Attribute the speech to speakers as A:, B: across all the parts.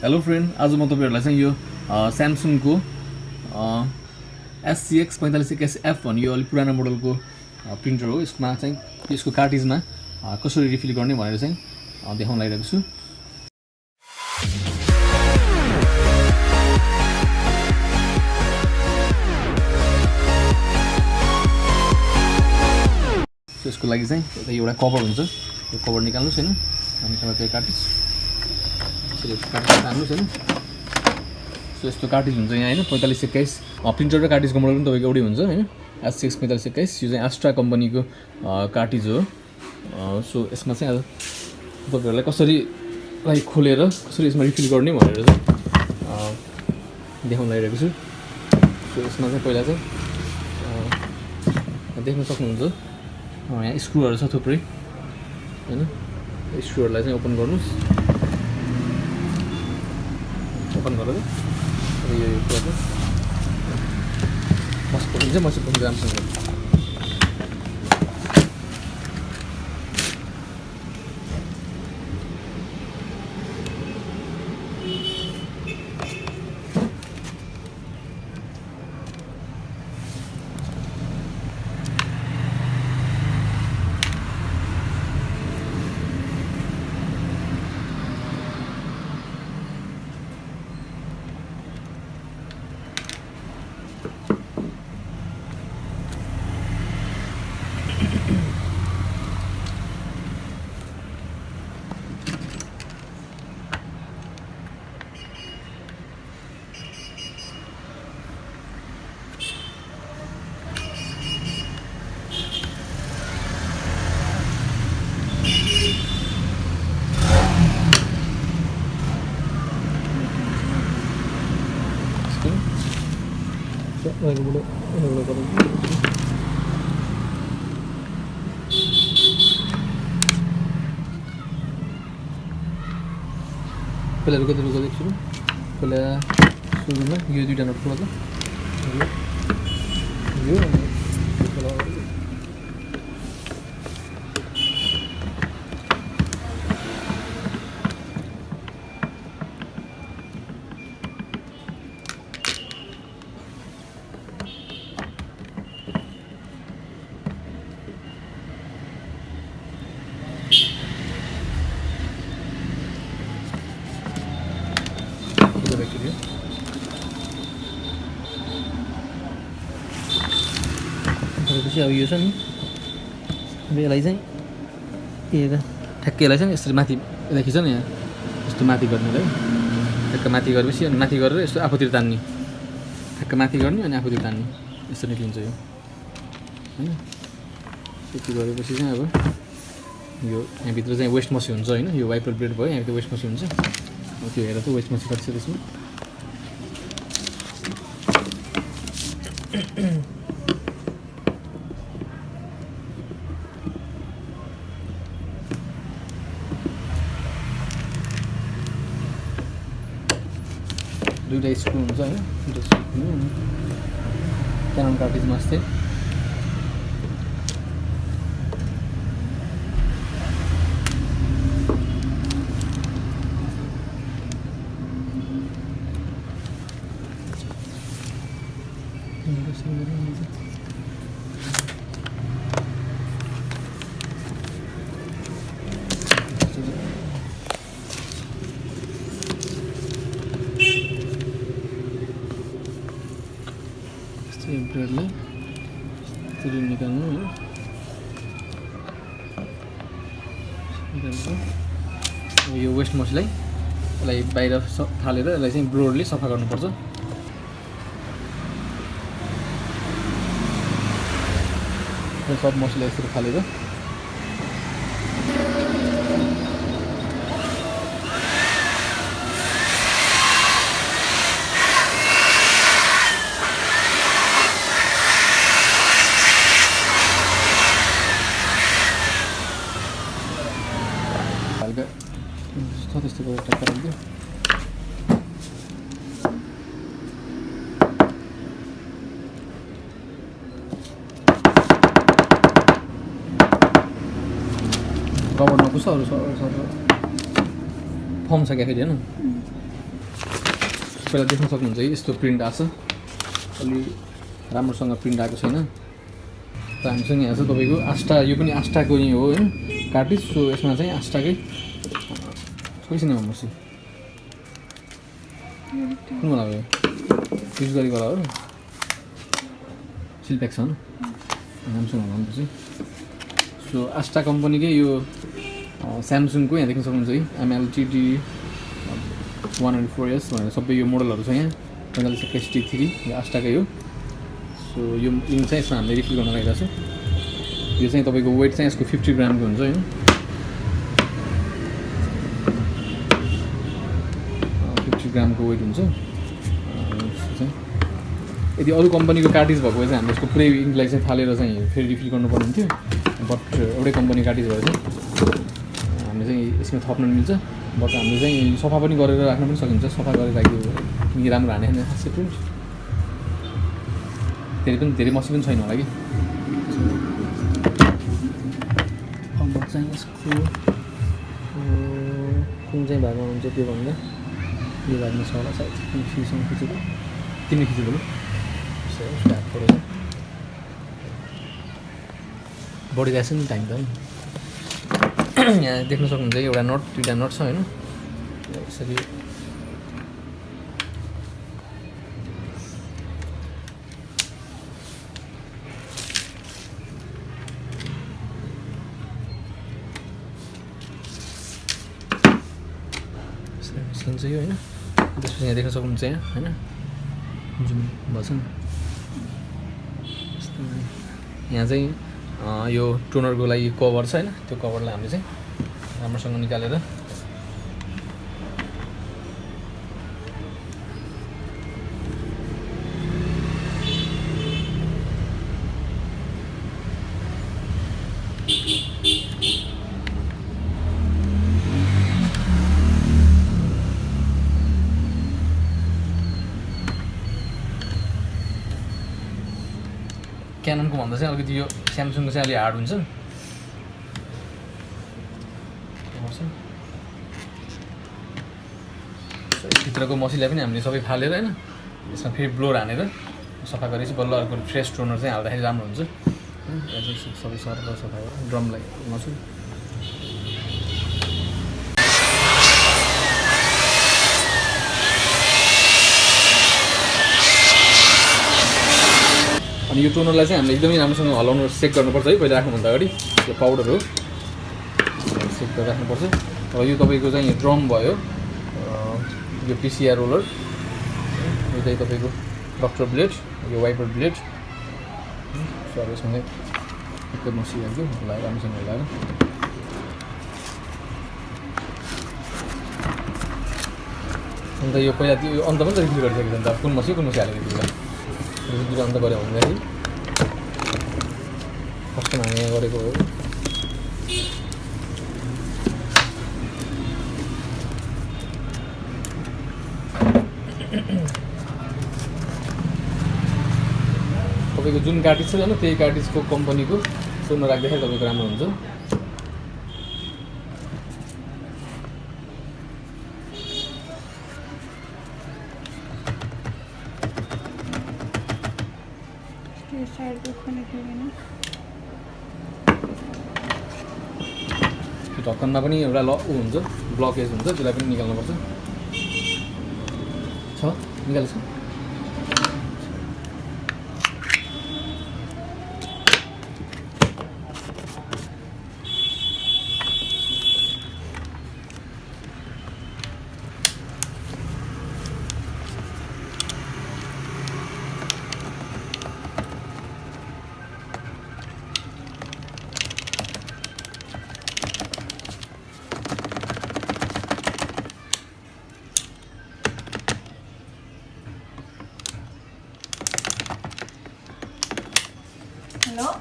A: Hello friend, आज म तपाईहरुलाई चाहिँ यो स्यामसङको SCX 4521F भन्ने यो अलि पुरानो मोडलको प्रिन्टर हो। यसमा चाहिँ यसको कार्ट्रिजमा कसरी रिफिल गर्ने भनेर चाहिँ देखाउन लागिरहेको छु। यसको लागि चाहिँ एउटा कभर हुन्छ, यो कभर निकाल्नुस् हैन, निकाल्दा चाहिँ कार्ट्रिज यसरी कार्ट्रिज तान्नुस् हैन। सो यस्तो कार्ट्रिज हुन्छ यहाँ हैन 4521 प्रिन्टर र कार्ट्रिजको मोडल पनि तपाईको एउटै हुन्छ हैन। SCX 4521 यो चाहिँ एस्ट्रा कम्पनीको कार्ट्रिज हो। सो यसमा चाहिँ अब तपाईहरुलाई कसरी खोलेर कसरी यसमा रिफिल गर्ने भनेर चाहिँ देखाउन लागिरहेको छु। सो यसमा चाहिँ पहिला चाहिँ देख्न सक्नुहुन्छ यहाँ स्क्रुहरु छ थुप्रै हैन। स्क्रुहरुलाई चाहिँ ओपन गर्नुस्, ओपन गरेर यो कुरा मस्को हुन्छ, मस्को राम्रोसँग पहिला रुको सुरु पहिला सुरुमा यो दुईटा नट खोला यो त्यसपछि अब यो छ नि, अब यसलाई चाहिँ ठ्याक्कै यसलाई चाहिँ यसरी माथि यता खिच्छ नि, यहाँ यस्तो माथि गर्नेलाई ठ्याक्क माथि गरेपछि अनि माथि गरेर यस्तो आफूतिर तान्ने, ठ्याक्क माथि गर्ने अनि आफूतिर तान्ने, यस्तो निक्लिन्छ यो हैन। त्यति गरेपछि चाहिँ अब यो यहाँभित्र चाहिँ वेस्ट मसी हुन्छ हैन। यो वाइपर ब्लेड भयो, यहाँभित्र वेस्ट मसी हुन्छ। अब त्यो हेरेर चाहिँ वेस्ट मसी कट्छ त्यसमा। दुईटा स्क्रु हुन्छ हैन, दुईटा स्क्रु क्यानन कार्ट्रिजमा अस्ति ब्रेडलाई त्यसरी निकाल्नु हैन। यो वेस्ट मसीलाई यसलाई बाहिर फालेर यसलाई चाहिँ ब्रोडले सफा गर्नुपर्छ। सब मसीलाई यसरी फालेर त्यस्तो गरेर ट्याक्क राख्दियो। कभर नपुग्छ अरू फर्म छ क्या फेरि होइन पहिला देख्न सक्नुहुन्छ है यस्तो प्रिन्ट आएको छ अलि राम्रोसँग प्रिन्ट आएको छैन त हामीसँग यहाँ छ तपाईँको आस्टा यो पनि आस्टाको यही हो हैन कार्ट्रिज सो यसमा चाहिँ आस्टाकै कैसन भन्नुहोस् कुन वाला हो युज गरेको वाला हो सिलप्याक छ राम्रोसँग भन्नुपर्छ सो आस्टा कम्पनीकै यो स्यामसङको यहाँ देख्न सक्नुहुन्छ है MLTD 104S भनेर सबै यो मोडलहरू छ यहाँ 45ST3 यो आस्टाकै हो सो यो लिङ्क चाहिँ यसमा हामीले रिफिल गर्न लगाइरहेको छ यो चाहिँ तपाईँको वेट चाहिँ यसको 50 ग्रामको हुन्छ हैन 50 ग्रामको वेट हुन्छ यदि अरू कम्पनीको कार्ट्रिज भएको चाहिँ हामीले यसको पुरै इङ्कलाई चाहिँ फालेर चाहिँ फेरि रिफिल गर्नुपर्ने हुन्थ्यो बट एउटै कम्पनी कार्ट्रिज भएर चाहिँ हामीले चाहिँ यसमा थप्न मिल्छ बट हामीले चाहिँ सफा पनि गरेर राख्न पनि सकिन्छ सफा गरेर राखिदियो किनकि राम्रो हाने होइन खासै प्रिन्ट धेरै मसी पनि छैन होला कि अब चाहिँ यसको कुन चाहिँ भागमा हुन्छ त्यो भन्दा यो भागमा छ होला सायद खिचेको तिमीले खिचेको हो बढी गएको छ नि टाइम त यहाँ देख्न सक्नुहुन्छ एउटा नट दुईवटा नट छ होइन यसरी निस्किन्छ यो होइन त्यसपछि यहाँ देख्न सक्नुहुन्छ यहाँ होइन जुन भन्छ नि यहाँ चाहिँ यो टोनरको लागि कभर छ हैन त्यो कभरलाई हामीले चाहिँ राम्रोसँग निकालेर क्याननको भन्दा चाहिँ अलिकति यो स्यामसङको चाहिँ अलि हार्ड हुन्छ भित्रको मसिलाई पनि हामीले सबै फालेर हैन यसमा फेरि ब्लोर हानेर सफा गरेपछि बल्ल अर्को फ्रेस टोनर चाहिँ हाल्दाखेरि राम्रो हुन्छ सबै सरर सफा गरेर ड्रमलाई नछु अनि यो टोनरलाई चाहिँ हामीले एकदमै राम्रोसँग हलाउनु सेक गर्नुपर्छ है पहिला राख्नुभन्दा अगाडि यो पाउडर हो सेक गरेर राख्नुपर्छ र यो तपाईँको चाहिँ ड्रम भयो यो पिसिआर रोलर यो चाहिँ तपाईँको डक्टर ब्लेड यो वाइपर ब्लेड सो अब यसमा एकदम मसिहाल्यो हलाएर राम्रोसँग हलाएर अन्त यो पहिला त्यो अन्त पनि त रिफिल गरिसकेको छ नि त कुन मसी हालेको थियो रिफिल अन्त गऱ्यो भन्दाखेरि फर्स्टमा हामी यहाँ गरेको हो तपाईँको जुन कार्ट्रिज छ होइन त्यही कार्ट्रिजको कम्पनीको टोनर राख्दाखेरि तपाईँको राम्रो हुन्छ त्यो ढक्कनमा पनि एउटा हुन्छ ब्लकेज हुन्छ त्यसलाई पनि निकाल्नुपर्छ छ निकाल्छ
B: Hello?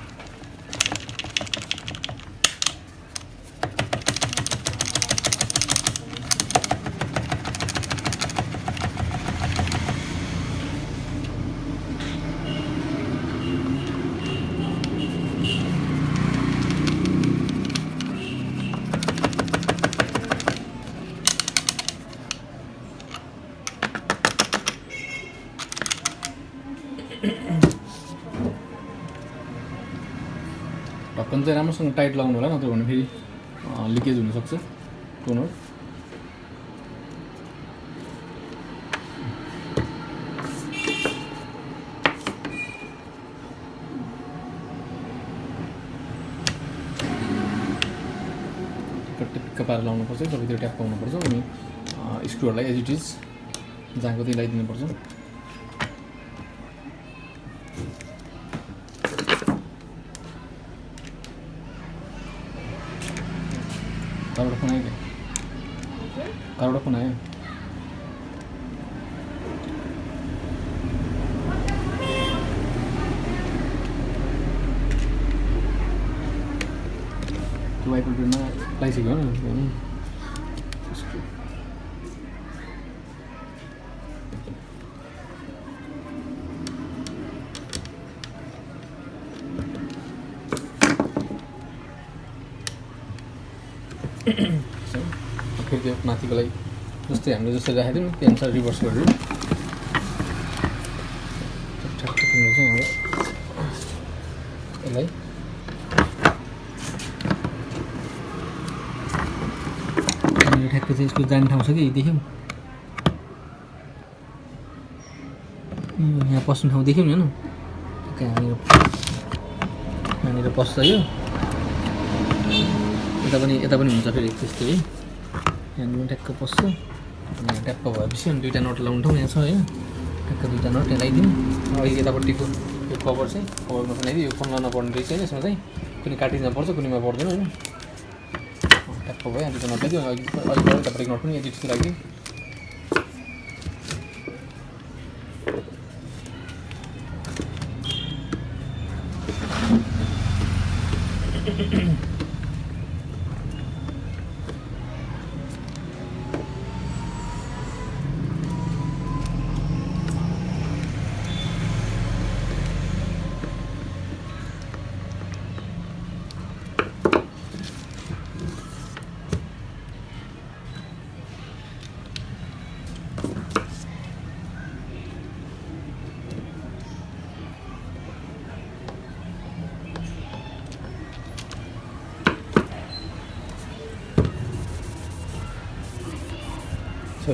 A: ढक्कन चाहिँ राम्रोसँग टाइट लगाउनु होला, नत्र भने फेरि लिकेज हुनसक्छ टोनर। टिक्क पारेर लाउनुपर्छ, सबैतिर ट्याप पाउनुपर्छ अनि स्क्रुहरूलाई एज इट इज जहाँको त्यही लगाइदिनुपर्छ। कारबाट फोन आयो क्या? कारबाट फोन आयो? त्यो वाइपर प्रिन्टमा लगाइसक्यो होइन? फेरि त्यो माथिको लागि जस्तै हामीले जसरी राखेको थियौँ त्यो अनुसार रिभर्स गरेर ठ्याक्क किन्नुपर्छ हाम्रो यसलाई। ठ्याक्क चाहिँ यसको जाने ठाउँ छ कि देख्यौँ, यहाँ पस्ने ठाउँ देख्यौँ नि होइन? यहाँनिर पस्छ यो, यता पनि हुन्छ फेरि त्यस्तै है। यहाँनिर ट्याक्क पस्छ, यहाँ ट्याक्क भएपछि अनि दुईवटा नट लाउने ठाउँ यहाँ छ होइन? ट्याक्क दुईवटा नट यहाँ लगाइदिउँ। अहिले यतापट्टिको यो कभर चाहिँ कभरमा बनाइदियो, यो फोन नपर्ने रहेछ होइन? यसमा चाहिँ कुनै कार्ट्रिजमा पर्छ कुनैमा पर्दैन होइन? ट्याक्क भयो, यहाँ दुईवटा नट लगाइदियो। अहिले यतापट्टिको नट पनि यति जस्तो राखिदिउँ।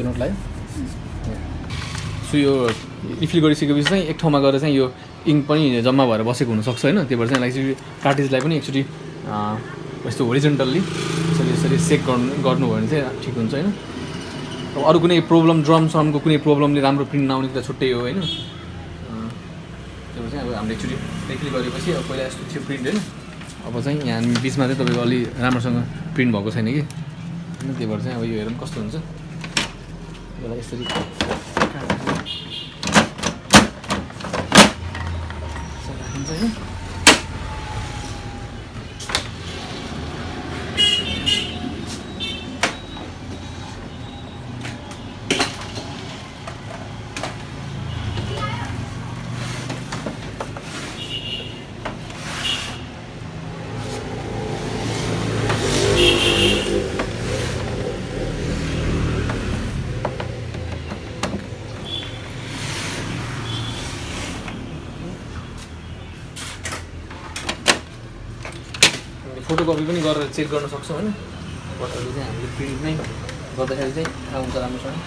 A: नोट लाग्यो। सो यो रिफिल गरिसकेपछि चाहिँ एक ठाउँमा गएर चाहिँ यो इङ्क पनि जम्मा भएर बसेको हुनसक्छ होइन? त्यही भएर चाहिँ यसलाई कार्ट्रिजलाई पनि एकचोटि यस्तो होरिजेन्टल्ली यसरी सेक गर्नुभयो भने चाहिँ ठिक हुन्छ होइन? अब अरू कुनै प्रब्लम ड्रम समको कुनै प्रब्लमले राम्रो प्रिन्ट नआउने कुरा छुट्टै हो होइन? त्यही भएर चाहिँ अब हामीले एकचोटि रिफिल गरेपछि अब पहिला यस्तो थियो प्रिन्ट होइन? अब चाहिँ यहाँ बिचमा चाहिँ तपाईँको अलि राम्रोसँग प्रिन्ट भएको छैन कि होइन? त्यही भएर चाहिँ अब यो हेरौँ कस्तो हुन्छ। यसलाई यसरी राखिन्छ होइन? फोटोकपी पनि गरेर चेक गर्न सक्छौँ होइन? फोटोले चाहिँ हामीले प्रिन्ट नै गर्दाखेरि चाहिँ थाहा हुन्छ राम्रोसँग।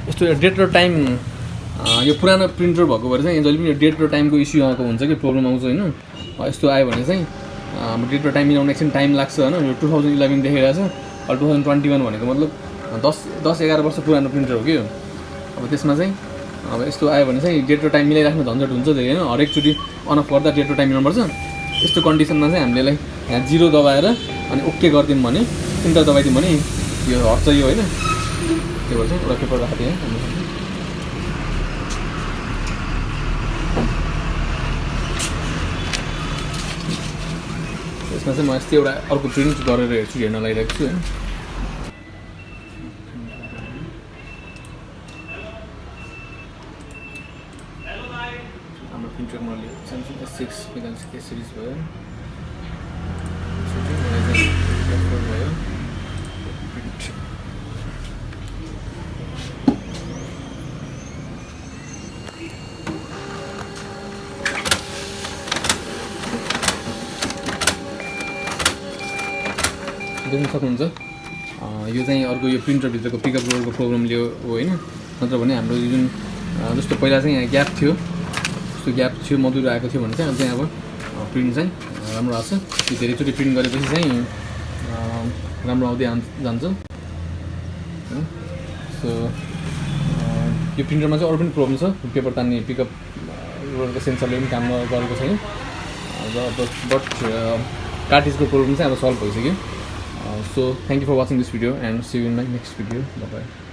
A: यस्तो डेट र टाइम यो पुरानो प्रिन्टर भएको भएर चाहिँ जहिले पनि डेट र टाइमको इस्यु आएको हुन्छ कि प्रब्लम आउँछ होइन? यस्तो आयो भने चाहिँ डेट र टाइम मिलाउन एकछिन टाइम लाग्छ होइन? यो 2011 देखाइरहेको छ, अब 2021 भनेको मतलब 10-11 वर्ष पुरानो प्रिन्टर हो कि यो। अब त्यसमा चाहिँ अब यस्तो आयो भने चाहिँ डेट र टाइम मिलाइराख्नु झन्झट हुन्छ धेरै होइन? हरेकचोटि अन अफ गर्दा डेट र टाइम मिलाउनुपर्छ। यस्तो कन्डिसनमा चाहिँ हामीले यहाँ 0 दबाएर अनि ओके गरिदिउँ भने, इन्टर दबाइदिउँ भने यो हट्छ यो होइन? त्यो भएर चाहिँ एउटा पेपर राखेको थिएँ यसमा चाहिँ म यस्तै एउटा अर्को प्रिन्ट गरेर हेर्छु, हेर्न लागिरहेको छु होइन? हाम्रो प्रिन्टर मैले स्यामसङ SCX 45 सिरिज भयो। भयो देख्न सक्नुहुन्छ यो चाहिँ अर्को यो प्रिन्टरभित्रको पिकअप रोडको प्रब्लमले हो होइन नत्र भने हाम्रो जुन जस्तो पहिला चाहिँ यहाँ ग्याप थियो जस्तो ग्याप थियो मधुरो आएको थियो भने चाहिँ अब चाहिँ अब प्रिन्ट चाहिँ राम्रो आएको छ त्यो धेरैचोटि प्रिन्ट गरेपछि चाहिँ राम्रो आउँदै जान्छ सो यो प्रिन्टरमा चाहिँ अरू पनि प्रब्लम छ पेपर तान्ने पिकअप रोडको सेन्सरले पनि काम गरेको छैन बट कार्ट्रिजको प्रब्लम चाहिँ अब सल्भ भइसक्यो so thank you for watching this video and see you in my next video. Bye bye.